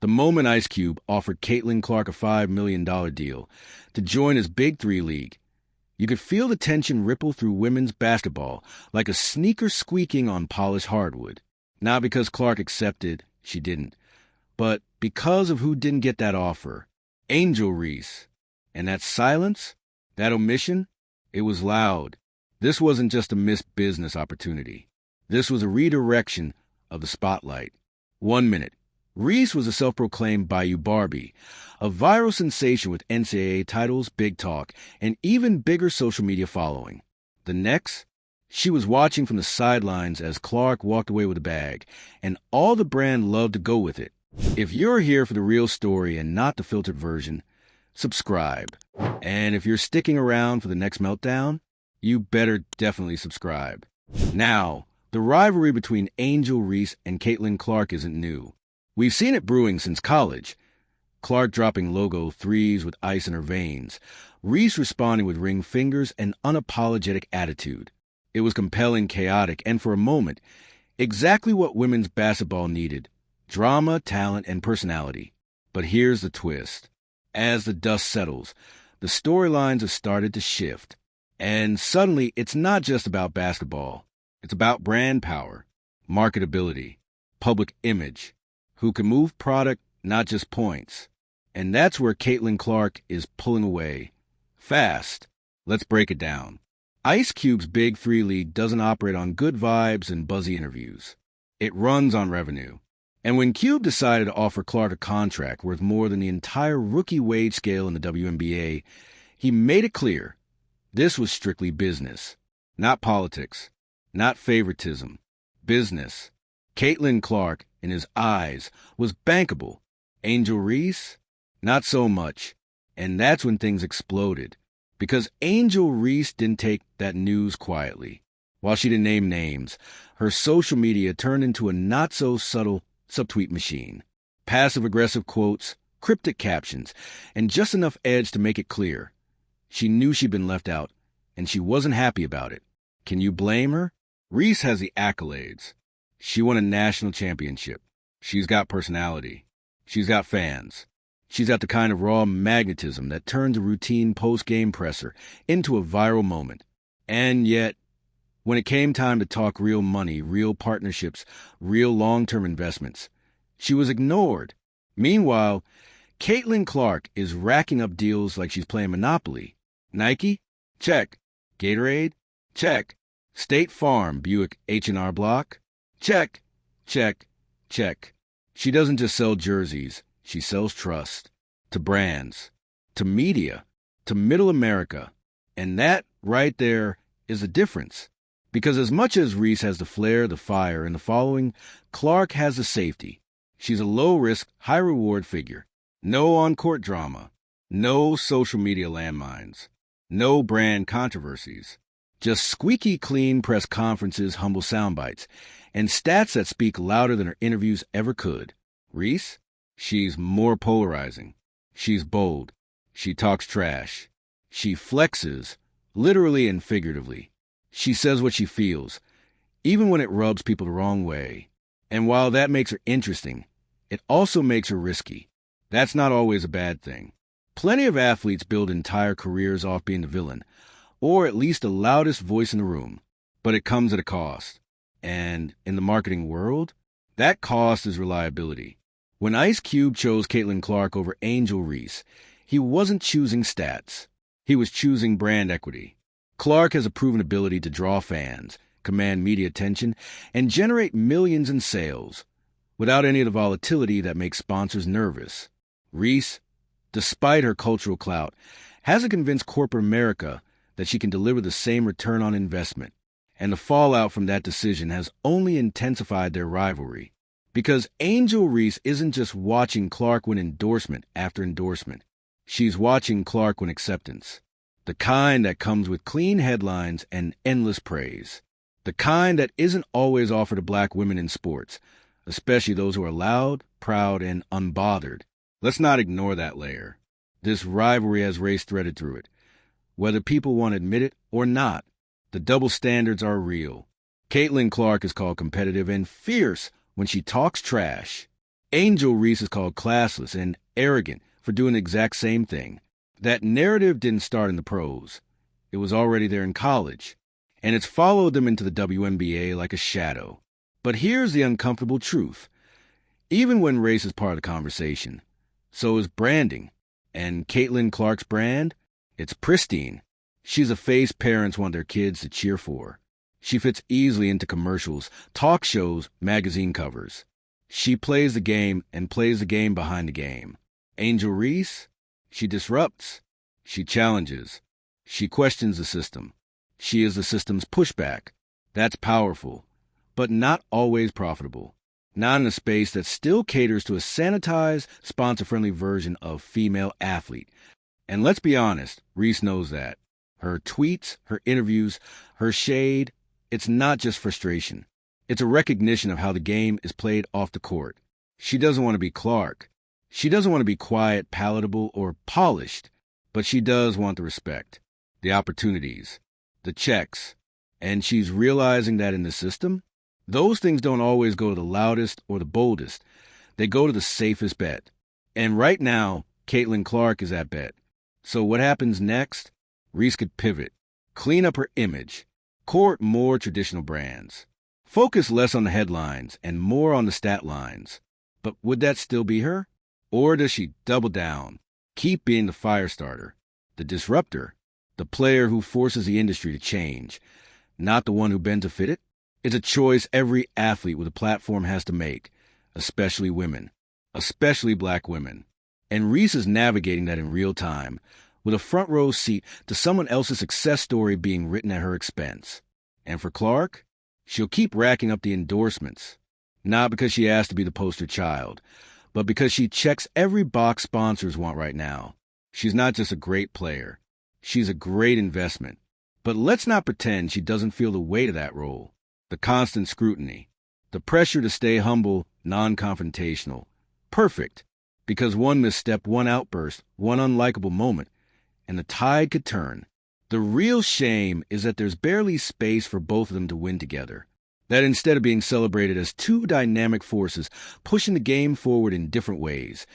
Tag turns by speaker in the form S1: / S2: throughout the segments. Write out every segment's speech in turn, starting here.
S1: The moment Ice Cube offered Caitlin Clark a $5 million deal to join his Big Three league, you could feel the tension ripple through women's basketball like a sneaker squeaking on polished hardwood. Not because Clark accepted, she didn't, but because of who didn't get that offer. Angel Reese. And that silence, that omission, it was loud. This wasn't just a missed business opportunity. This was a redirection of the spotlight. 1 minute. Reese was a self-proclaimed Bayou Barbie, a viral sensation with NCAA titles, big talk, and even bigger social media following. The next, she was watching from the sidelines as Clark walked away with a bag, and all the brand loved to go with it. If you're here for the real story and not the filtered version, subscribe. And if you're sticking around for the next meltdown, you better definitely subscribe. Now, the rivalry between Angel Reese and Caitlin Clark isn't new. We've seen it brewing since college. Clark dropping logo threes with ice in her veins. Reese responding with ring fingers and unapologetic attitude. It was compelling, chaotic, and for a moment, exactly what women's basketball needed. Drama, talent, and personality. But here's the twist. As the dust settles, the storylines have started to shift. And suddenly, it's not just about basketball. It's about brand power, marketability, public image. Who can move product, not just points. And that's where Caitlin Clark is pulling away. Fast. Let's break it down. Ice Cube's Big Three League doesn't operate on good vibes and buzzy interviews. It runs on revenue. And when Cube decided to offer Clark a contract worth more than the entire rookie wage scale in the WNBA, he made it clear this was strictly business, not politics, not favoritism. Business. Caitlin Clark, in his eyes, was bankable. Angel Reese? Not so much. And that's when things exploded. Because Angel Reese didn't take that news quietly. While she didn't name names, her social media turned into a not-so-subtle subtweet machine. Passive-aggressive quotes, cryptic captions, and just enough edge to make it clear. She knew she'd been left out, and she wasn't happy about it. Can you blame her? Reese has the accolades. She won a national championship. She's got personality. She's got fans. She's got the kind of raw magnetism that turns a routine post-game presser into a viral moment. And yet, when it came time to talk real money, real partnerships, real long-term investments, she was ignored. Meanwhile, Caitlin Clark is racking up deals like she's playing Monopoly. Nike? Check. Gatorade? Check. State Farm, Buick H&R Block? Check, check, check. She doesn't just sell jerseys. She sells trust. To brands. To media. To middle America. And that, right there, is a difference. Because as much as Reese has the flair, the fire, and the following, Clark has the safety. She's a low-risk, high-reward figure. No on-court drama. No social media landmines. No brand controversies. Just squeaky clean press conferences, humble sound bites, and stats that speak louder than her interviews ever could. Reese? She's more polarizing. She's bold. She talks trash. She flexes, literally and figuratively. She says what she feels, even when it rubs people the wrong way. And while that makes her interesting, it also makes her risky. That's not always a bad thing. Plenty of athletes build entire careers off being the villain, or at least the loudest voice in the room. But it comes at a cost. And in the marketing world, that cost is reliability. When Ice Cube chose Caitlin Clark over Angel Reese, he wasn't choosing stats. He was choosing brand equity. Clark has a proven ability to draw fans, command media attention, and generate millions in sales, without any of the volatility that makes sponsors nervous. Reese, despite her cultural clout, hasn't convinced corporate America that she can deliver the same return on investment. And the fallout from that decision has only intensified their rivalry. Because Angel Reese isn't just watching Clark win endorsement after endorsement. She's watching Clark win acceptance. The kind that comes with clean headlines and endless praise. The kind that isn't always offered to black women in sports, especially those who are loud, proud, and unbothered. Let's not ignore that layer. This rivalry has race threaded through it. Whether people want to admit it or not, the double standards are real. Caitlin Clark is called competitive and fierce when she talks trash. Angel Reese is called classless and arrogant for doing the exact same thing. That narrative didn't start in the pros. It was already there in college, and it's followed them into the WNBA like a shadow. But here's the uncomfortable truth. Even when race is part of the conversation, so is branding. And Caitlin Clark's brand? It's pristine. She's a face parents want their kids to cheer for. She fits easily into commercials, talk shows, magazine covers. She plays the game and plays the game behind the game. Angel Reese? She disrupts. She challenges. She questions the system. She is the system's pushback. That's powerful, but not always profitable. Not in a space that still caters to a sanitized, sponsor-friendly version of female athlete. And let's be honest, Reese knows that. Her tweets, her interviews, her shade, it's not just frustration. It's a recognition of how the game is played off the court. She doesn't want to be Clark. She doesn't want to be quiet, palatable, or polished, but she does want the respect, the opportunities, the checks. And she's realizing that in the system, those things don't always go to the loudest or the boldest. They go to the safest bet. And right now, Caitlin Clark is that bet. So what happens next? Reese could pivot, clean up her image, court more traditional brands, focus less on the headlines and more on the stat lines. But would that still be her? Or does she double down, keep being the fire starter, the disruptor, the player who forces the industry to change, not the one who bends to fit it? It's a choice every athlete with a platform has to make, especially women, especially black women. And Reese is navigating that in real time, with a front row seat to someone else's success story being written at her expense. And for Clark, she'll keep racking up the endorsements, not because she asked to be the poster child, but because she checks every box sponsors want right now. She's not just a great player. She's a great investment. But let's not pretend she doesn't feel the weight of that role. The constant scrutiny. The pressure to stay humble, non-confrontational. Perfect. Because one misstep, one outburst, one unlikable moment, and the tide could turn. The real shame is that there's barely space for both of them to win together. That instead of being celebrated as two dynamic forces pushing the game forward in different ways,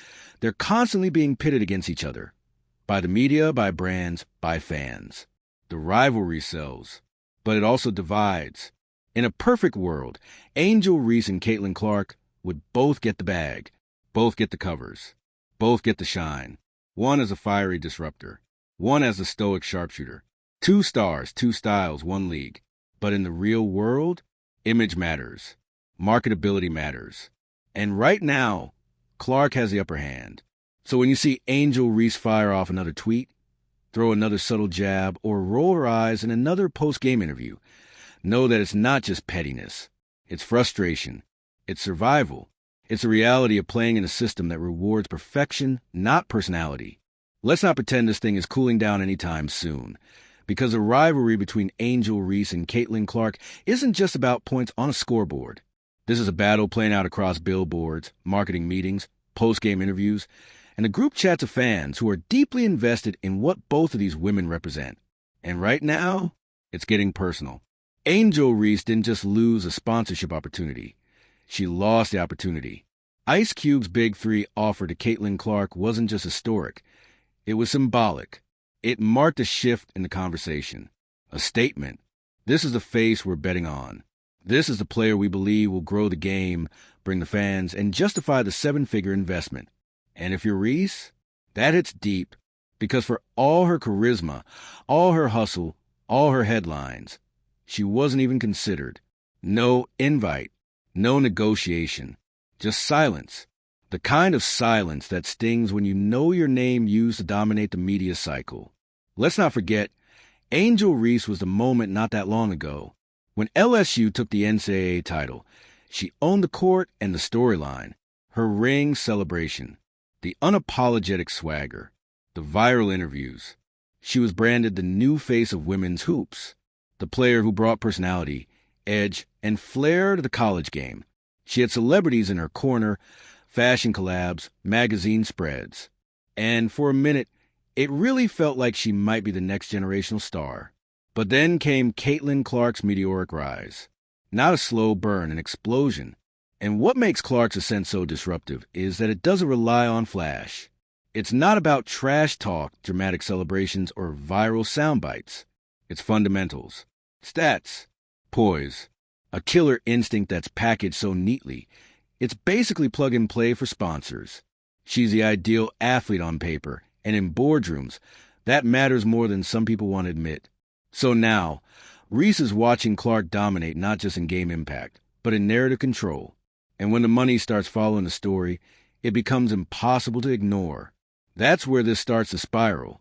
S1: they're constantly being pitted against each other. By the media, by brands, by fans. The rivalry sells, but it also divides. In a perfect world, Angel Reese and Caitlin Clark would both get the bag, both get the covers, both get the shine. One as a fiery disruptor, one as a stoic sharpshooter. 2 stars, 2 styles, 1 league. But in the real world, image matters. Marketability matters. And right now, Clark has the upper hand. So when you see Angel Reese fire off another tweet, throw another subtle jab, or roll her eyes in another post-game interview, know that it's not just pettiness. It's frustration. It's survival. It's a reality of playing in a system that rewards perfection, not personality. Let's not pretend this thing is cooling down anytime soon, because the rivalry between Angel Reese and Caitlin Clark isn't just about points on a scoreboard. This is a battle playing out across billboards, marketing meetings, post-game interviews, and a group chats of fans who are deeply invested in what both of these women represent. And right now, it's getting personal. Angel Reese didn't just lose a sponsorship opportunity. She lost the opportunity. Ice Cube's Big 3 offer to Caitlin Clark wasn't just historic. It was symbolic. It marked a shift in the conversation. A statement. This is the face we're betting on. This is the player we believe will grow the game, bring the fans, and justify the 7-figure investment. And if you're Reese, that hits deep, because for all her charisma, all her hustle, all her headlines, she wasn't even considered. No invite, no negotiation, just silence. The kind of silence that stings when you know your name used to dominate the media cycle. Let's not forget, Angel Reese was the moment not that long ago. When LSU took the NCAA title, she owned the court and the storyline, her ring celebration, the unapologetic swagger, the viral interviews. She was branded the new face of women's hoops, the player who brought personality, edge, and flair to the college game. She had celebrities in her corner, fashion collabs, magazine spreads. And for a minute, it really felt like she might be the next generational star. But then came Caitlin Clark's meteoric rise. Not a slow burn, an explosion. And what makes Clark's ascent so disruptive is that it doesn't rely on flash. It's not about trash talk, dramatic celebrations, or viral sound bites. It's fundamentals. Stats. Poise. A killer instinct that's packaged so neatly. It's basically plug-and-play for sponsors. She's the ideal athlete on paper, and in boardrooms, that matters more than some people want to admit. So now, Reese is watching Clark dominate not just in game impact, but in narrative control. And when the money starts following the story, it becomes impossible to ignore. That's where this starts to spiral.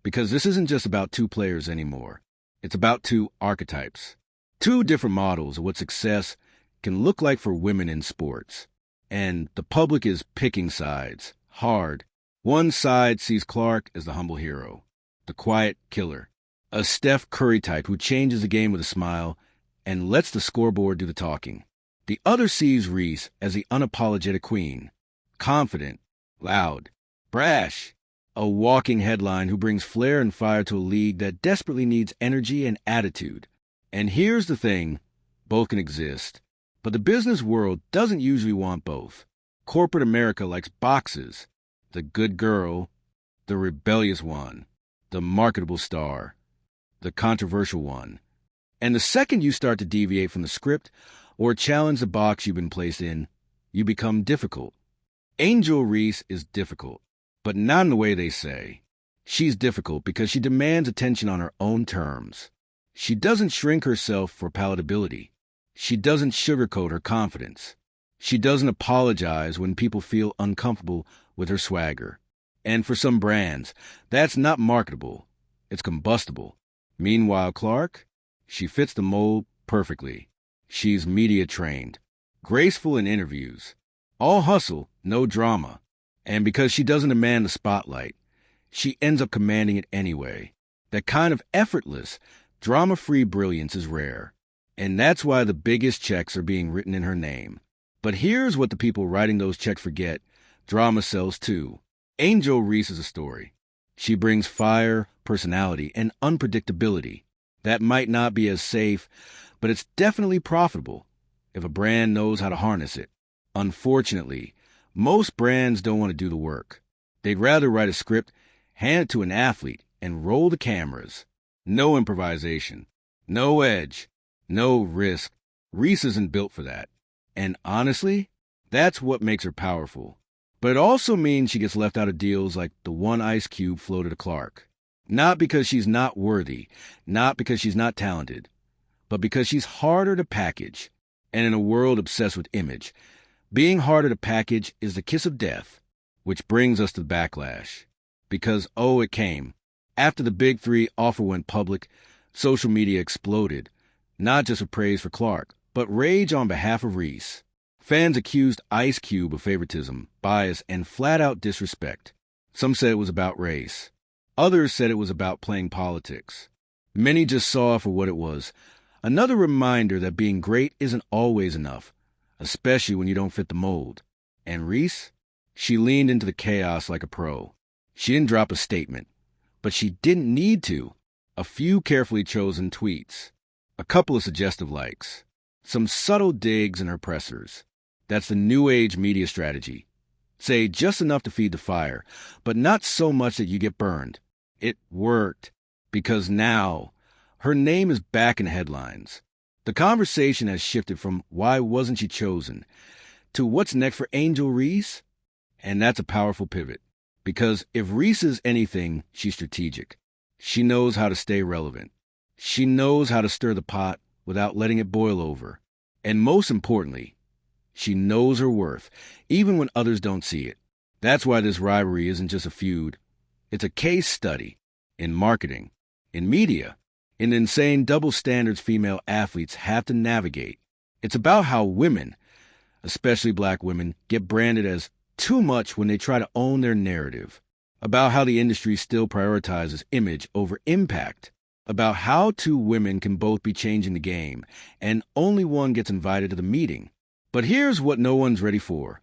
S1: Because this isn't just about two players anymore. It's about two archetypes. Two different models of what success can look like for women in sports. And the public is picking sides, hard. One side sees Clark as the humble hero, the quiet killer, a Steph Curry type who changes the game with a smile and lets the scoreboard do the talking. The other sees Reese as the unapologetic queen, confident, loud, brash, a walking headline who brings flair and fire to a league that desperately needs energy and attitude. And here's the thing, both can exist, but the business world doesn't usually want both. Corporate America likes boxes, the good girl, the rebellious one, the marketable star, the controversial one. And the second you start to deviate from the script or challenge the box you've been placed in, you become difficult. Angel Reese is difficult, but not in the way they say. She's difficult because she demands attention on her own terms. She doesn't shrink herself for palatability. She doesn't sugarcoat her confidence. She doesn't apologize when people feel uncomfortable with her swagger. And for some brands, that's not marketable. It's combustible. Meanwhile, Clark, she fits the mold perfectly. She's media trained, graceful in interviews, all hustle, no drama. And because she doesn't demand the spotlight, she ends up commanding it anyway. That kind of effortless, drama-free brilliance is rare. And that's why the biggest checks are being written in her name. But here's what the people writing those checks forget. Drama sells too. Angel Reese is a story. She brings fire, personality, and unpredictability. That might not be as safe, but it's definitely profitable if a brand knows how to harness it. Unfortunately, most brands don't want to do the work. They'd rather write a script, hand it to an athlete, and roll the cameras. No improvisation, no edge, no risk. Reese isn't built for that. And honestly, that's what makes her powerful. But it also means she gets left out of deals like the one Ice Cube floated to Clark. Not because she's not worthy, not because she's not talented, but because she's harder to package. And in a world obsessed with image, being harder to package is the kiss of death, which brings us to the backlash. Because, oh, it came. After the Big Three offer went public, social media exploded, not just with praise for Clark, but rage on behalf of Reese. Fans accused Ice Cube of favoritism, bias, and flat-out disrespect. Some said it was about race. Others said it was about playing politics. Many just saw it for what it was. Another reminder that being great isn't always enough, especially when you don't fit the mold. And Reese? She leaned into the chaos like a pro. She didn't drop a statement, but she didn't need to. A few carefully chosen tweets. A couple of suggestive likes. Some subtle digs in her pressers. That's the new age media strategy. Say just enough to feed the fire, but not so much that you get burned. It worked, because now her name is back in headlines. The conversation has shifted from why wasn't she chosen to what's next for Angel Reese? And that's a powerful pivot, because if Reese is anything, she's strategic. She knows how to stay relevant. She knows how to stir the pot without letting it boil over. And most importantly, she knows her worth, even when others don't see it. That's why this rivalry isn't just a feud. It's a case study in marketing, in media, in the insane double standards female athletes have to navigate. It's about how women, especially black women, get branded as too much when they try to own their narrative. About how the industry still prioritizes image over impact. About how two women can both be changing the game, and only one gets invited to the meeting. But here's what no one's ready for.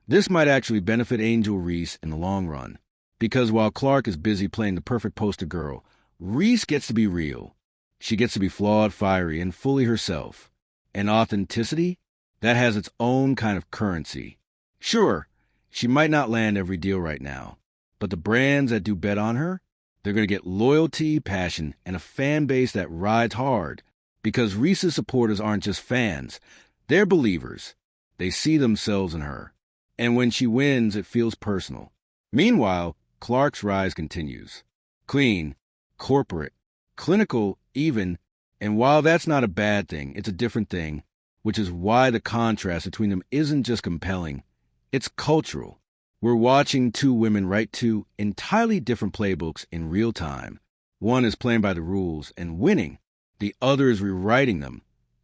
S1: This might actually benefit Angel Reese in the long run. Because while Clark is busy playing the perfect poster girl, Reese gets to be real. She gets to be flawed, fiery, and fully herself. And authenticity? that has its own kind of currency. Sure, she might not land every deal right now, but the brands that do bet on her, they're going to get loyalty, passion, and a fan base that rides hard. Because Reese's supporters aren't just fans, they're believers. They see themselves in her. And when she wins, it feels personal. Meanwhile, Clark's rise continues. Clean, corporate, clinical, even, and while that's not a bad thing, it's a different thing, which is why the contrast between them isn't just compelling, it's cultural. We're watching two women write two entirely different playbooks in real time. One is playing by the rules and winning. The other is rewriting them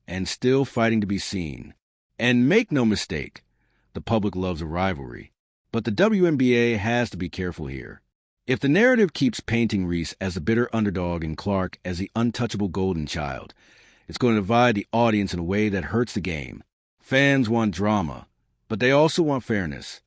S1: and still fighting to be seen. And make no mistake, the public loves a rivalry. But the WNBA has to be careful here. If the narrative keeps painting Reese as the bitter underdog and Clark as the untouchable golden child, it's going to divide the audience in a way that hurts the game. Fans want drama, but they also want fairness.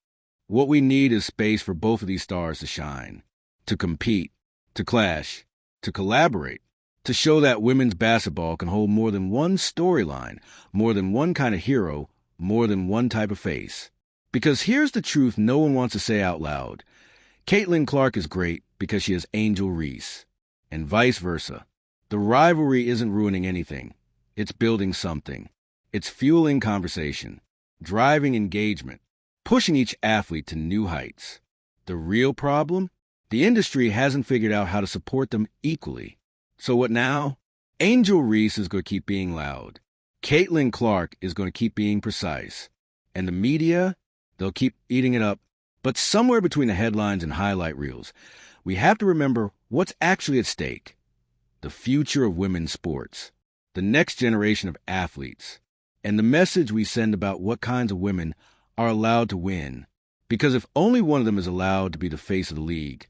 S1: What we need is space for both of these stars to shine, to compete, to clash, to collaborate, to show that women's basketball can hold more than one storyline, more than one kind of hero, more than one type of face. Because here's the truth no one wants to say out loud. Caitlin Clark is great because she has Angel Reese, and vice versa. The rivalry isn't ruining anything. It's building something. It's fueling conversation, driving engagement, pushing each athlete to new heights. The real problem? The industry hasn't figured out how to support them equally. So what now? Angel Reese is going to keep being loud. Caitlin Clark is going to keep being precise. And the media, they'll keep eating it up. But somewhere between the headlines and highlight reels, we have to remember what's actually at stake. The future of women's sports, the next generation of athletes, and the message we send about what kinds of women are allowed to win. Because if only one of them is allowed to be the face of the league,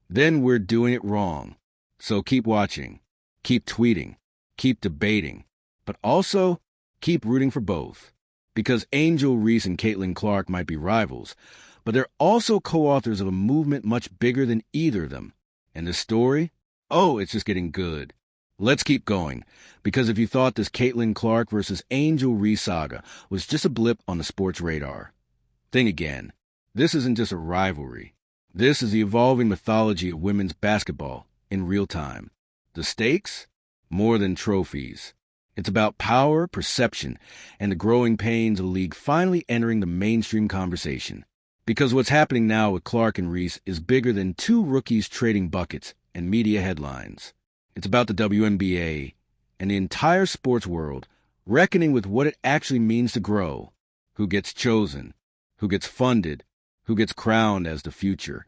S1: then we're doing it wrong. So keep watching, keep tweeting, keep debating, but also keep rooting for both. Because Angel Reese and Caitlin Clark might be rivals, but they're also co-authors of a movement much bigger than either of them. And the story? Oh, it's just getting good. Let's keep going, because if you thought this Caitlin Clark versus Angel Reese saga was just a blip on the sports radar, think again. This isn't just a rivalry. This is the evolving mythology of women's basketball in real time. The stakes? More than trophies. It's about power, perception, and the growing pains of the league finally entering the mainstream conversation. Because what's happening now with Clark and Reese is bigger than two rookies trading buckets and media headlines. It's about the WNBA and the entire sports world reckoning with what it actually means to grow, who gets chosen, who gets funded, who gets crowned as the future,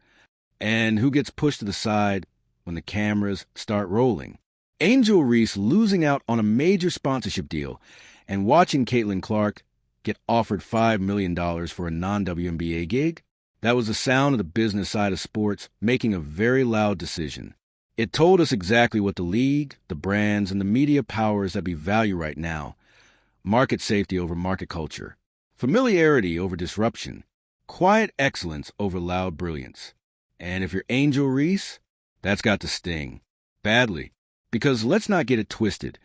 S1: and who gets pushed to the side when the cameras start rolling. Angel Reese losing out on a major sponsorship deal and watching Caitlin Clark get offered $5 million for a non-WNBA gig, that was the sound of the business side of sports making a very loud decision. It told us exactly what the league, the brands, and the media powers that we value right now. Market safety over market culture. Familiarity over disruption. Quiet excellence over loud brilliance. And if you're Angel Reese, that's got to sting. Badly. Because let's not get it twisted.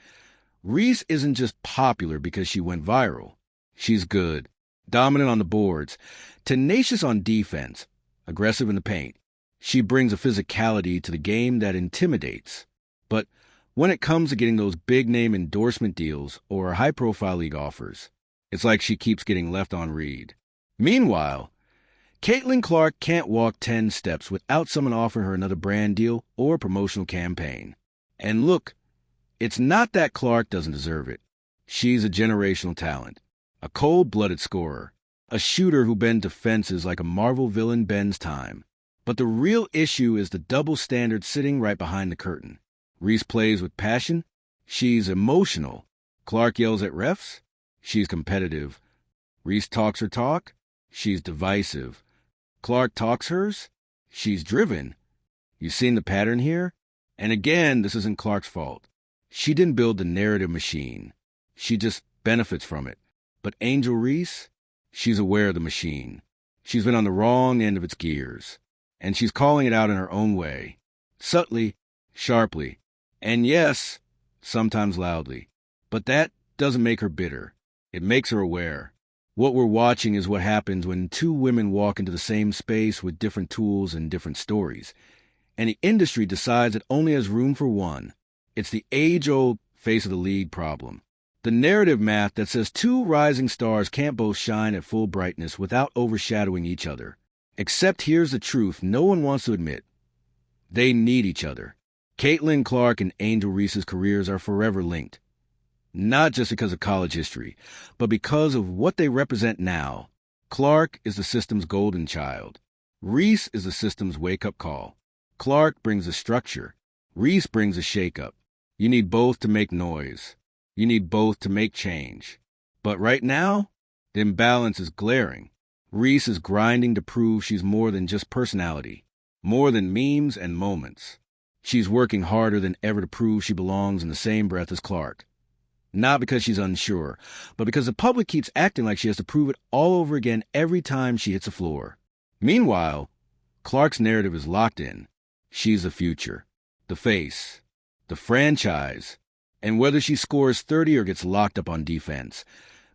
S1: Reese isn't just popular because she went viral. She's good, dominant on the boards, tenacious on defense, aggressive in the paint. She brings a physicality to the game that intimidates. But when it comes to getting those big-name endorsement deals or high-profile league offers, it's like she keeps getting left on read. Meanwhile, Caitlin Clark can't walk 10 steps without someone offering her another brand deal or promotional campaign. And look, it's not that Clark doesn't deserve it. She's a generational talent. A cold-blooded scorer, a shooter who bends defenses like a Marvel villain bends time. But the real issue is the double standard sitting right behind the curtain. Reese plays with passion. She's emotional. Clark yells at refs. She's competitive. Reese talks her talk. She's divisive. Clark talks hers. She's driven. You seen the pattern here? And again, this isn't Clark's fault. She didn't build the narrative machine. She just benefits from it. But Angel Reese, she's aware of the machine. She's been on the wrong end of its gears. And she's calling it out in her own way. Subtly, sharply, and yes, sometimes loudly. But that doesn't make her bitter. It makes her aware. What we're watching is what happens when two women walk into the same space with different tools and different stories, and the industry decides it only has room for one. It's the age-old face of the league problem. The narrative math that says two rising stars can't both shine at full brightness without overshadowing each other. Except here's the truth no one wants to admit. They need each other. Caitlin Clark and Angel Reese's careers are forever linked. Not just because of college history, but because of what they represent now. Clark is the system's golden child. Reese is the system's wake-up call. Clark brings a structure. Reese brings a shake-up. You need both to make noise. You need both to make change. But right now, the imbalance is glaring. Reese is grinding to prove she's more than just personality, more than memes and moments. She's working harder than ever to prove she belongs in the same breath as Clark. Not because she's unsure, but because the public keeps acting like she has to prove it all over again every time she hits the floor. Meanwhile, Clark's narrative is locked in. She's the future, the face, the franchise, and whether she scores 30 or gets locked up on defense,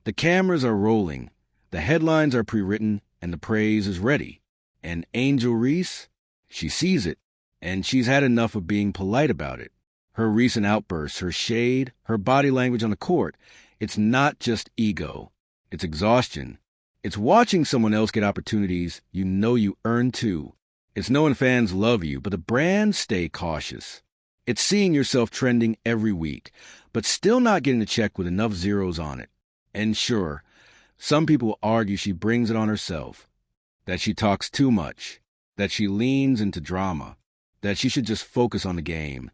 S1: the cameras are rolling, the headlines are pre-written, and the praise is ready. And Angel Reese, she sees it, and she's had enough of being polite about it. Her recent outbursts, her shade, her body language on the court, it's not just ego. It's exhaustion. It's watching someone else get opportunities you know you earned too. It's knowing fans love you, but the brands stay cautious. It's seeing yourself trending every week, but still not getting a check with enough zeros on it. And sure, some people will argue she brings it on herself, that she talks too much, that she leans into drama, that she should just focus on the game.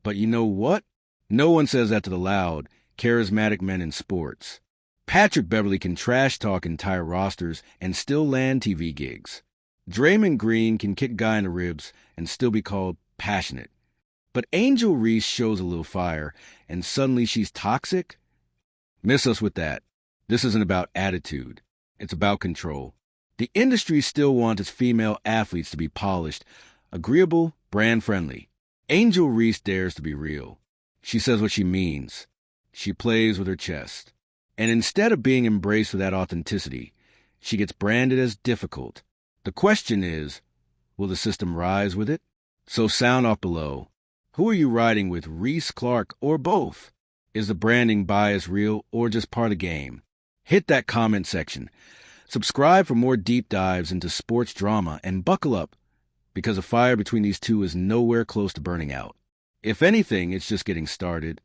S1: But you know what? No one says that to the loud, charismatic men in sports. Patrick Beverley can trash talk entire rosters and still land TV gigs. Draymond Green can kick a guy in the ribs and still be called passionate. But Angel Reese shows a little fire, and suddenly she's toxic? Miss us with that. This isn't about attitude. It's about control. The industry still wants its female athletes to be polished, agreeable, brand-friendly. Angel Reese dares to be real. She says what she means. She plays with her chest. And instead of being embraced with that authenticity, she gets branded as difficult. The question is, will the system rise with it? So sound off below. Who are you riding with, Reese, Clark, or both? Is the branding bias real or just part of the game? Hit that comment section. Subscribe for more deep dives into sports drama and buckle up, because the fire between these two is nowhere close to burning out. If anything, it's just getting started.